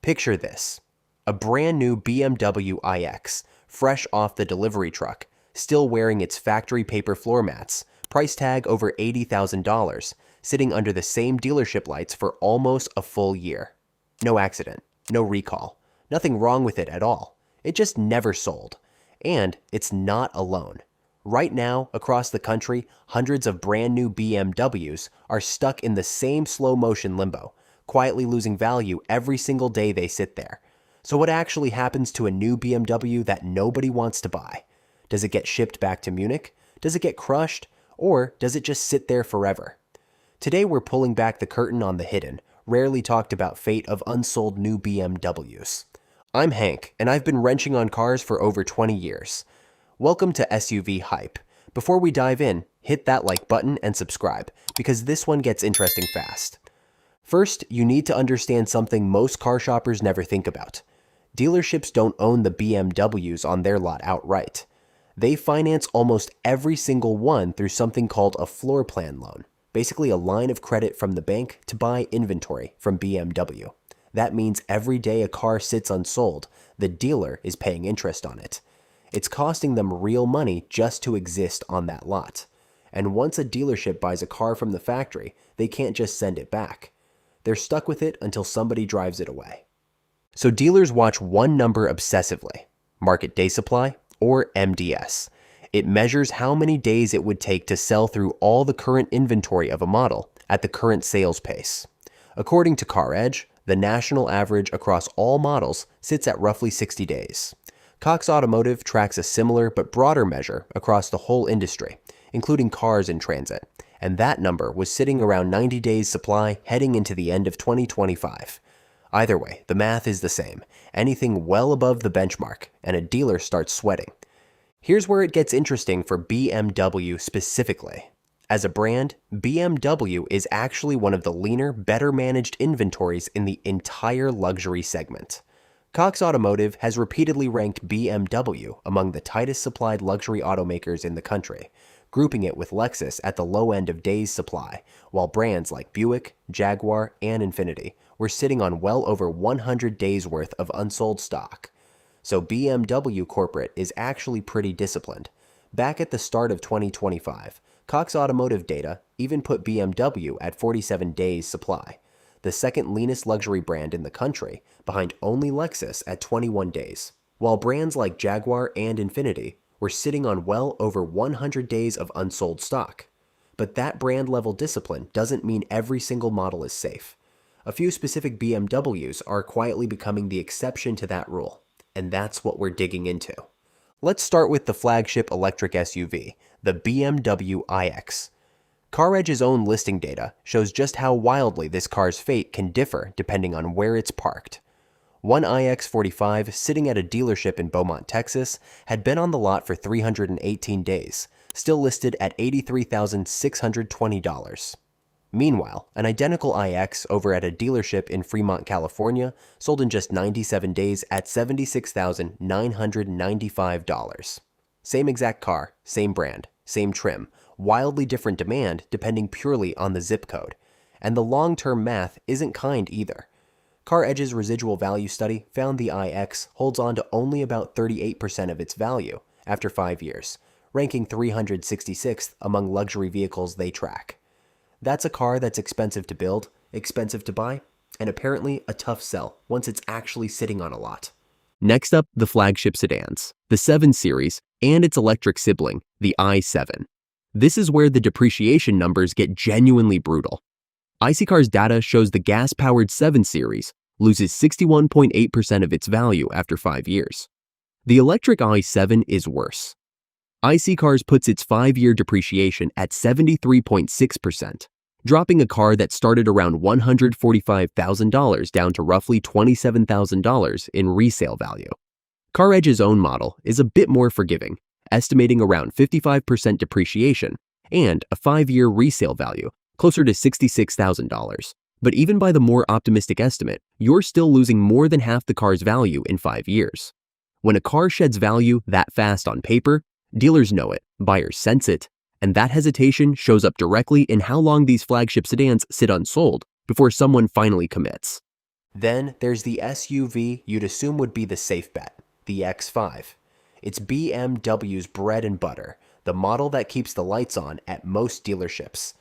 Picture this: a brand new BMW iX, fresh off the delivery truck, still wearing its factory paper floor mats, price tag over $80,000, sitting under the same dealership lights for almost a full year. No accident, no recall, nothing wrong with it at all. It just never sold. And it's not alone. Right now, across the country, hundreds of brand new BMWs are stuck in the same slow motion limbo, quietly losing value every single day they sit there. So what actually happens to a new BMW that nobody wants to buy? Does it get shipped back to Munich? Does it get crushed? Or does it just sit there forever? Today we're pulling back the curtain on the hidden, rarely talked about fate of unsold new BMWs. I'm Hank, and I've been wrenching on cars for over 20 years. Welcome to SUV Hype. Before we dive in, hit that like button and subscribe, because this one gets interesting fast. First, you need to understand something most car shoppers never think about. Dealerships don't own the BMWs on their lot outright. They finance almost every single one through something called a floor plan loan, basically a line of credit from the bank to buy inventory from BMW. That means every day a car sits unsold, the dealer is paying interest on it. It's costing them real money just to exist on that lot. And once a dealership buys a car from the factory, they can't just send it back. They're stuck with it until somebody drives it away. So dealers watch one number obsessively: market day supply, or MDS. It measures how many days it would take to sell through all the current inventory of a model at the current sales pace. According to CarEdge, the national average across all models sits at roughly 60 days. Cox Automotive tracks a similar but broader measure across the whole industry, including cars in transit, and that number was sitting around 90 days supply heading into the end of 2025. Either way, the math is the same. Anything well above the benchmark, and a dealer starts sweating. Here's where it gets interesting for BMW specifically. As a brand, BMW is actually one of the leaner, better managed inventories in the entire luxury segment. Cox Automotive has repeatedly ranked BMW among the tightest supplied luxury automakers in the country, grouping it with Lexus at the low end of days supply, while brands like Buick, Jaguar, and Infiniti were sitting on well over 100 days worth of unsold stock. So BMW corporate is actually pretty disciplined. Back at the start of 2025, Cox Automotive data even put BMW at 47 days supply, the second leanest luxury brand in the country, behind only Lexus at 21 days, while brands like Jaguar and Infiniti were sitting on well over 100 days of unsold stock. But that brand level discipline doesn't mean every single model is safe. A few specific BMWs are quietly becoming the exception to that rule, and that's what we're digging into. Let's start with the flagship electric SUV, the BMW iX. CarEdge's own listing data shows just how wildly this car's fate can differ depending on where it's parked. One iX45 sitting at a dealership in Beaumont, Texas, had been on the lot for 318 days, still listed at $83,620. Meanwhile, an identical iX over at a dealership in Fremont, California, sold in just 97 days at $76,995. Same exact car, same brand, same trim, wildly different demand depending purely on the zip code. And the long-term math isn't kind either. CarEdge's residual value study found the iX holds on to only about 38% of its value after 5 years, ranking 366th among luxury vehicles they track. That's a car that's expensive to build, expensive to buy, and apparently a tough sell once it's actually sitting on a lot. Next up, the flagship sedans, the 7 Series, and its electric sibling, the i7. This is where the depreciation numbers get genuinely brutal. iSeeCars data shows the gas-powered 7 Series loses 61.8% of its value after 5 years. The electric i7 is worse. iSeeCars puts its 5-year depreciation at 73.6%, dropping a car that started around $145,000 down to roughly $27,000 in resale value. CarEdge's own model is a bit more forgiving, estimating around 55% depreciation and a 5-year resale value closer to $66,000. But even by the more optimistic estimate, you're still losing more than half the car's value in 5 years. When a car sheds value that fast on paper, dealers know it, buyers sense it, and that hesitation shows up directly in how long these flagship sedans sit unsold before someone finally commits. Then there's the SUV you'd assume would be the safe bet, the X5. It's BMW's bread and butter, the model that keeps the lights on at most dealerships.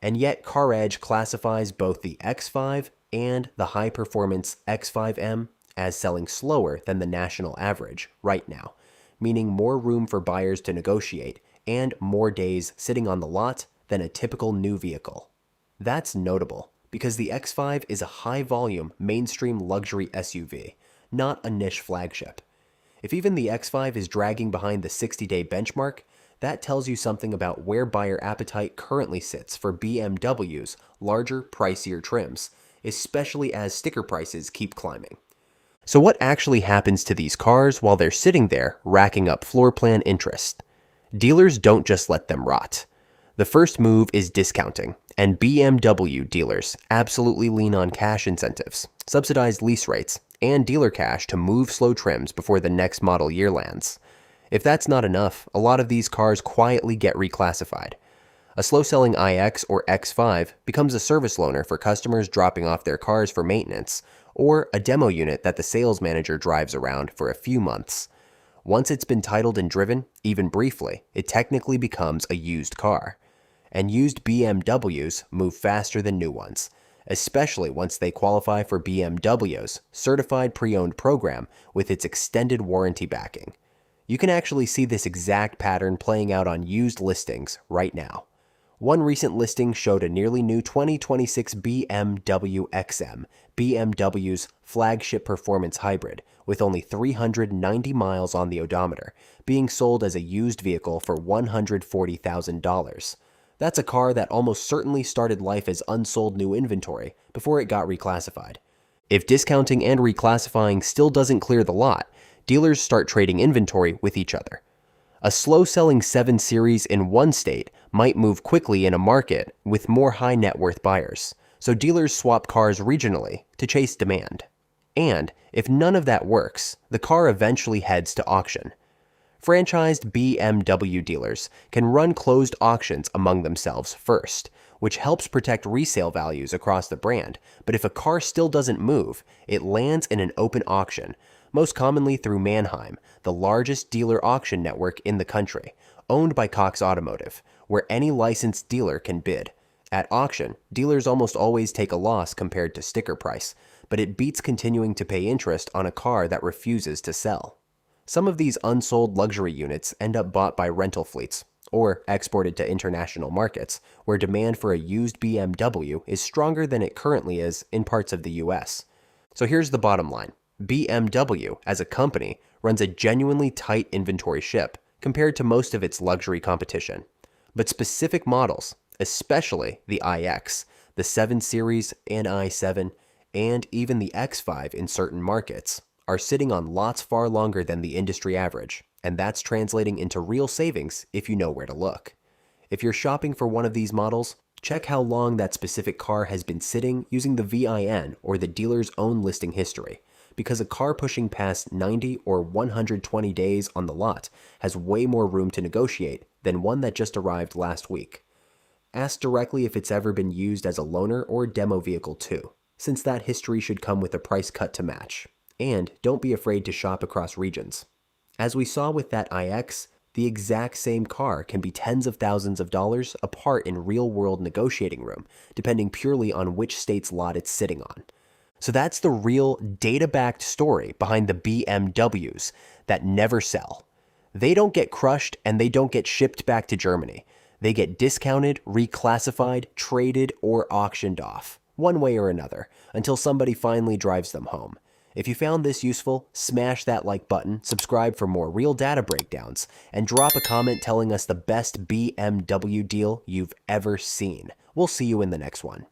And yet CarEdge classifies both the X5 and the high-performance X5M as selling slower than the national average right now, meaning more room for buyers to negotiate and more days sitting on the lot than a typical new vehicle. That's notable because the X5 is a high-volume, mainstream luxury SUV, not a niche flagship. If even the X5 is dragging behind the 60-day benchmark, that tells you something about where buyer appetite currently sits for BMW's larger, pricier trims, especially as sticker prices keep climbing. So what actually happens to these cars while they're sitting there racking up floor plan interest? Dealers don't just let them rot. The first move is discounting, and BMW dealers absolutely lean on cash incentives, subsidized lease rates, and dealer cash to move slow trims before the next model year lands. If that's not enough, a lot of these cars quietly get reclassified. A slow-selling iX or X5 becomes a service loaner for customers dropping off their cars for maintenance, or a demo unit that the sales manager drives around for a few months. Once it's been titled and driven, even briefly, it technically becomes a used car. And used BMWs move faster than new ones, especially once they qualify for BMW's Certified Pre-Owned program with its extended warranty backing. You can actually see this exact pattern playing out on used listings right now. One recent listing showed a nearly new 2026 BMW XM, BMW's flagship performance hybrid, with only 390 miles on the odometer, being sold as a used vehicle for $140,000. That's a car that almost certainly started life as unsold new inventory before it got reclassified. If discounting and reclassifying still doesn't clear the lot, dealers start trading inventory with each other. A slow-selling 7 Series in one state might move quickly in a market with more high-net-worth buyers, so dealers swap cars regionally to chase demand. And if none of that works, the car eventually heads to auction. Franchised BMW dealers can run closed auctions among themselves first, which helps protect resale values across the brand, but if a car still doesn't move, it lands in an open auction, most commonly through Manheim, the largest dealer auction network in the country, owned by Cox Automotive, where any licensed dealer can bid. At auction, dealers almost always take a loss compared to sticker price, but it beats continuing to pay interest on a car that refuses to sell. Some of these unsold luxury units end up bought by rental fleets, or exported to international markets, where demand for a used BMW is stronger than it currently is in parts of the US. So here's the bottom line. BMW, as a company, runs a genuinely tight inventory ship compared to most of its luxury competition. But specific models, especially the iX, the 7 Series and i7, and even the X5 in certain markets, are sitting on lots far longer than the industry average, and that's translating into real savings if you know where to look. If you're shopping for one of these models, check how long that specific car has been sitting using the VIN or the dealer's own listing history, because a car pushing past 90 or 120 days on the lot has way more room to negotiate than one that just arrived last week. Ask directly if it's ever been used as a loaner or demo vehicle too, since that history should come with a price cut to match. And don't be afraid to shop across regions. As we saw with that iX, the exact same car can be tens of thousands of dollars apart in real-world negotiating room, depending purely on which state's lot it's sitting on. So that's the real data-backed story behind the BMWs that never sell. They don't get crushed and they don't get shipped back to Germany. They get discounted, reclassified, traded, or auctioned off, one way or another, until somebody finally drives them home. If you found this useful, smash that like button, subscribe for more real data breakdowns, and drop a comment telling us the best BMW deal you've ever seen. We'll see you in the next one.